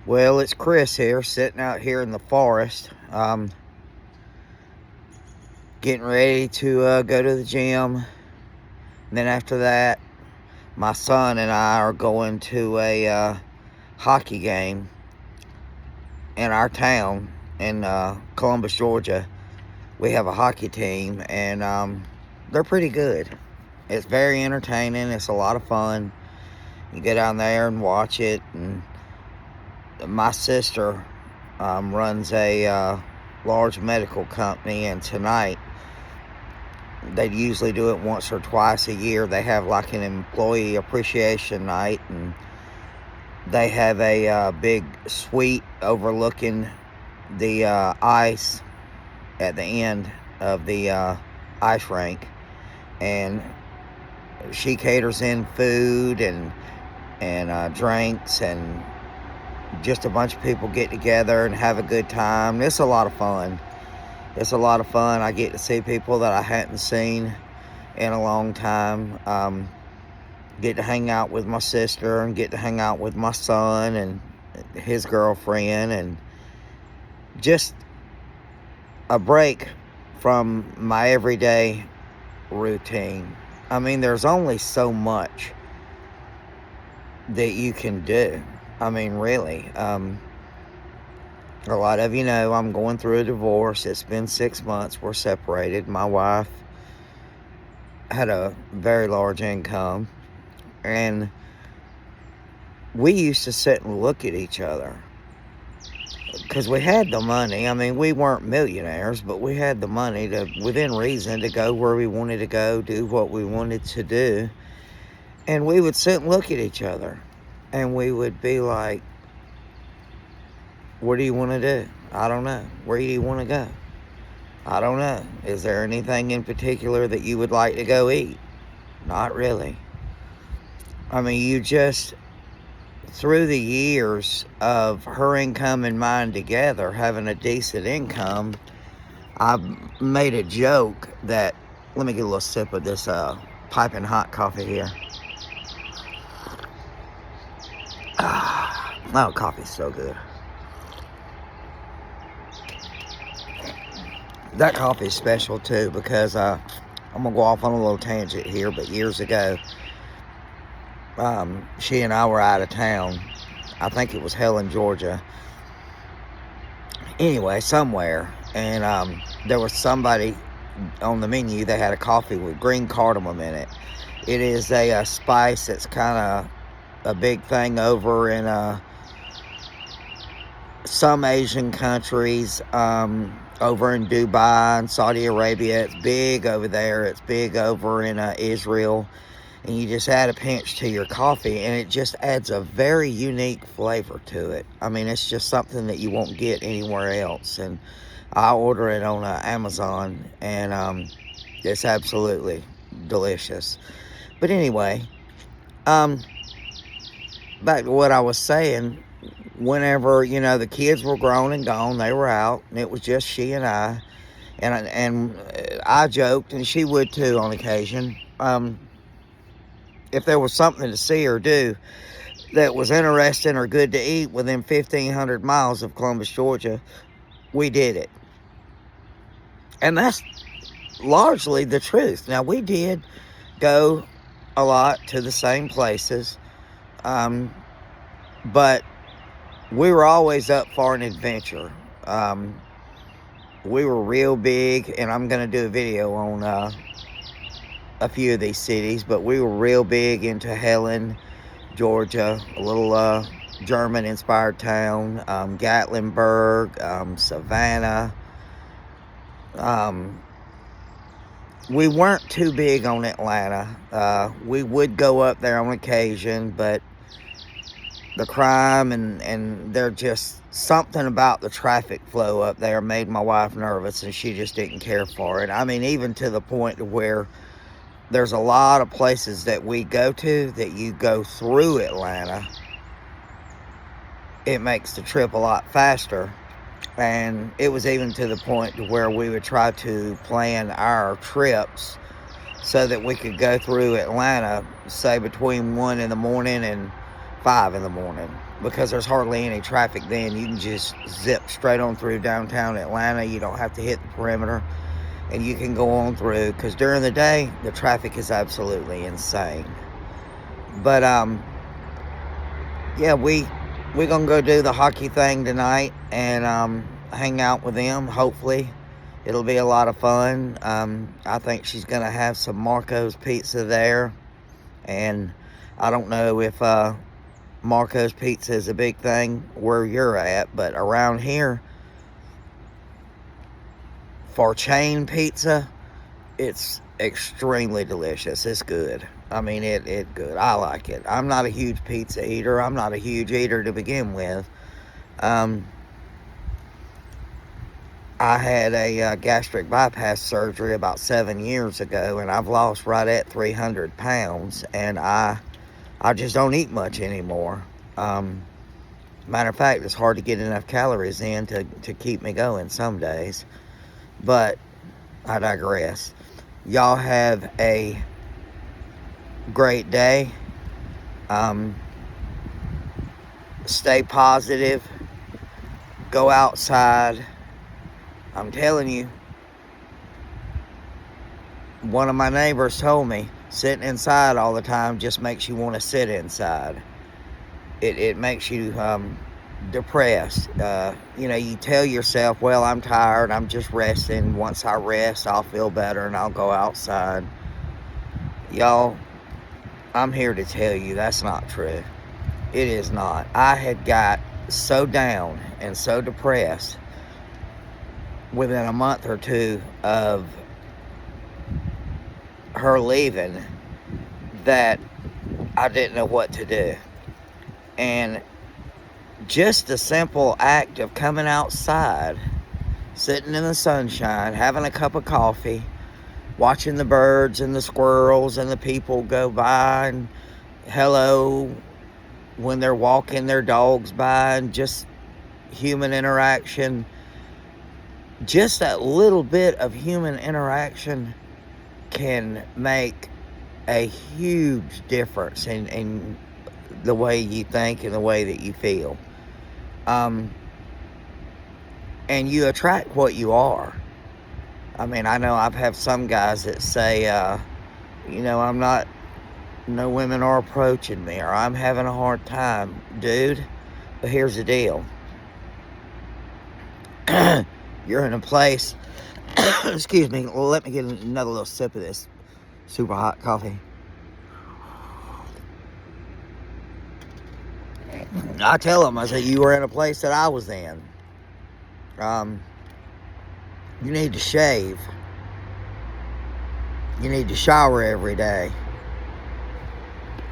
Well, it's Chris here, sitting out here in the forest, getting ready to go to the gym. And then after that, my son and I are going to a hockey game in our town in Columbus, Georgia. We have a hockey team, and they're pretty good. It's very entertaining. It's a lot of fun. You go down there and watch it. And my sister runs a large medical company, and tonight they usually do it once or twice a year. They have like an employee appreciation night, and they have a big suite overlooking the ice at the end of the ice rink, and she caters in food and drinks, and just a bunch of people get together and have a good time. It's a lot of fun. I get to see people that I hadn't seen in a long time. Get to hang out with my sister and get to hang out with my son and his girlfriend, and just a break from my everyday routine. I mean, there's only so much that you can do. I mean, really. A lot of you know I'm going through a divorce. It's been 6 months. We're separated. My wife had a very large income, and we used to sit and look at each other because we had the money. I mean, we weren't millionaires, but we had the money to, within reason, to go where we wanted to go, do what we wanted to do. And we would sit and look at each other, and we would be like, what do you want to do? I don't know. Where do you want to go? I don't know. Is there anything in particular that you would like to go eat? Not really. I mean, you just, through the years of her income and mine together, having a decent income, I've made a joke that, let me get a little sip of this piping hot coffee here. Oh, coffee's so good. That coffee is special too, because I'm gonna go off on a little tangent here, but years ago, she and I were out of town. I think it was Helen, Georgia. Anyway, somewhere, and there was somebody on the menu that had a coffee with green cardamom in it. It is a spice that's kind of a big thing over in some Asian countries, over in Dubai and Saudi Arabia. It's big over there. It's big over in Israel. And you just add a pinch to your coffee, and it just adds a very unique flavor to it. I mean, it's just something that you won't get anywhere else. And I order it on Amazon, and it's absolutely delicious. But anyway, back to what I was saying. Whenever, the kids were grown and gone, they were out, and it was just she and I. And I joked, and she would too on occasion. If there was something to see or do that was interesting or good to eat within 1,500 miles of Columbus, Georgia, we did it. And that's largely the truth. Now, we did go a lot to the same places, but we were always up for an adventure. We were real big, and I'm going to do a video on a few of these cities, but we were real big into Helen, Georgia, a little German-inspired town, Gatlinburg, Savannah. We weren't too big on Atlanta. We would go up there on occasion, but the crime and they're just something about the traffic flow up there made my wife nervous, and she just didn't care for it. I mean, even to the point where there's a lot of places that we go to that you go through Atlanta. It makes the trip a lot faster. And it was even to the point to where we would try to plan our trips so that we could go through Atlanta, say between 1 in the morning and 5 in the morning, because there's hardly any traffic then. You can just zip straight on through downtown Atlanta. You don't have to hit the perimeter, and you can go on through, because during the day the traffic is absolutely insane. But yeah, we're gonna go do the hockey thing tonight and hang out with them. Hopefully it'll be a lot of fun. I think she's gonna have some Marco's Pizza there, and I don't know if Marco's Pizza is a big thing where you're at, but around here, for chain pizza, it's extremely delicious. It's good. I mean, it good. I like it. I'm not a huge pizza eater. I'm not a huge eater to begin with. I had a gastric bypass surgery about 7 years ago, and I've lost right at 300 pounds, and I just don't eat much anymore. Matter of fact, it's hard to get enough calories in to keep me going some days. But I digress. Y'all have a great day. Stay positive. Go outside. I'm telling you, one of my neighbors told me sitting inside all the time just makes you want to sit inside. It makes you depressed. You tell yourself, well, I'm tired, I'm just resting. Once I rest, I'll feel better and I'll go outside. Y'all, I'm here to tell you that's not true. It is not. I had got so down and so depressed within a month or two of her leaving that I didn't know what to do. And just the simple act of coming outside, sitting in the sunshine, having a cup of coffee, watching the birds and the squirrels and the people go by and hello when they're walking their dogs by, and just human interaction. Just that little bit of human interaction can make a huge difference in the way you think and the way that you feel. And you attract what you are. I mean, I know I've had some guys that say, no women are approaching me, or I'm having a hard time. Dude, but here's the deal. You're in a place, excuse me, let me get another little sip of this super hot coffee. I tell them, I say, you were in a place that I was in. You need to shave. You need to shower every day.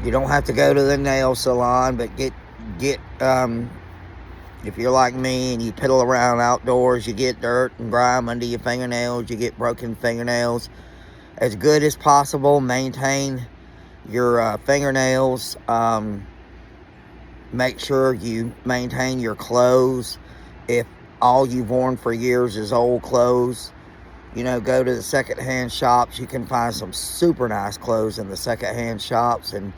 You don't have to go to the nail salon, but get if you're like me and you piddle around outdoors, you get dirt and grime under your fingernails, you get broken fingernails. As good as possible, maintain your fingernails. Make sure you maintain your clothes. If all you've worn for years is old clothes, go to the secondhand shops. You can find some super nice clothes in the secondhand shops, and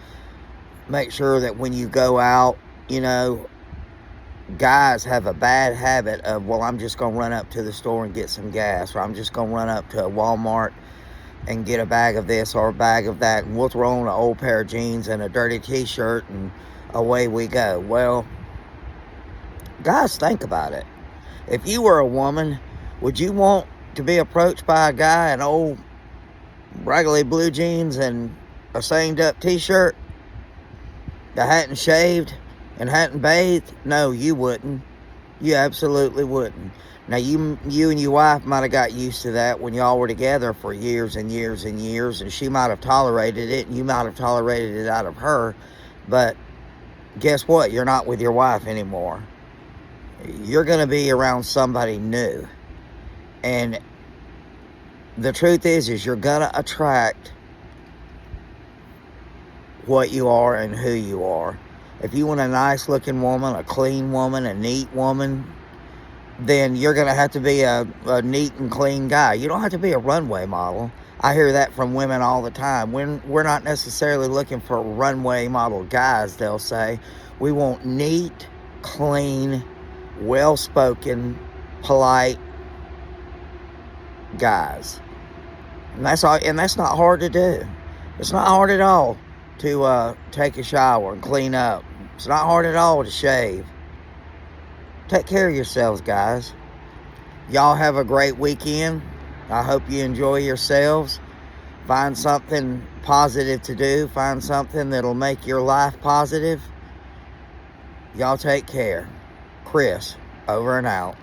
make sure that when you go out, guys have a bad habit of, well, I'm just going to run up to the store and get some gas, or I'm just going to run up to a Walmart and get a bag of this or a bag of that, and we'll throw on an old pair of jeans and a dirty t-shirt and away we go. Well, guys, think about it. If you were a woman, would you want to be approached by a guy in old raggedy blue jeans and a stained up t-shirt that hadn't shaved and hadn't bathed? No, you wouldn't. You absolutely wouldn't. Now, you and your wife might have got used to that when y'all were together for years and years and years, and she might have tolerated it, and you might have tolerated it out of her, but guess what? You're not with your wife anymore. You're going to be around somebody new. And the truth is you're going to attract what you are and who you are. If you want a nice looking woman, a clean woman, a neat woman, then you're going to have to be a neat and clean guy. You don't have to be a runway model. I hear that from women all the time. We're not necessarily looking for runway model guys, they'll say. We want neat, clean, well-spoken, polite guys. And that's all, and that's not hard to do. It's not hard at all to take a shower and clean up. It's not hard at all to shave. Take care of yourselves, guys. Y'all have a great weekend. I hope you enjoy yourselves. Find something positive to do. Find something that'll make your life positive. Y'all take care. Chris, over and out.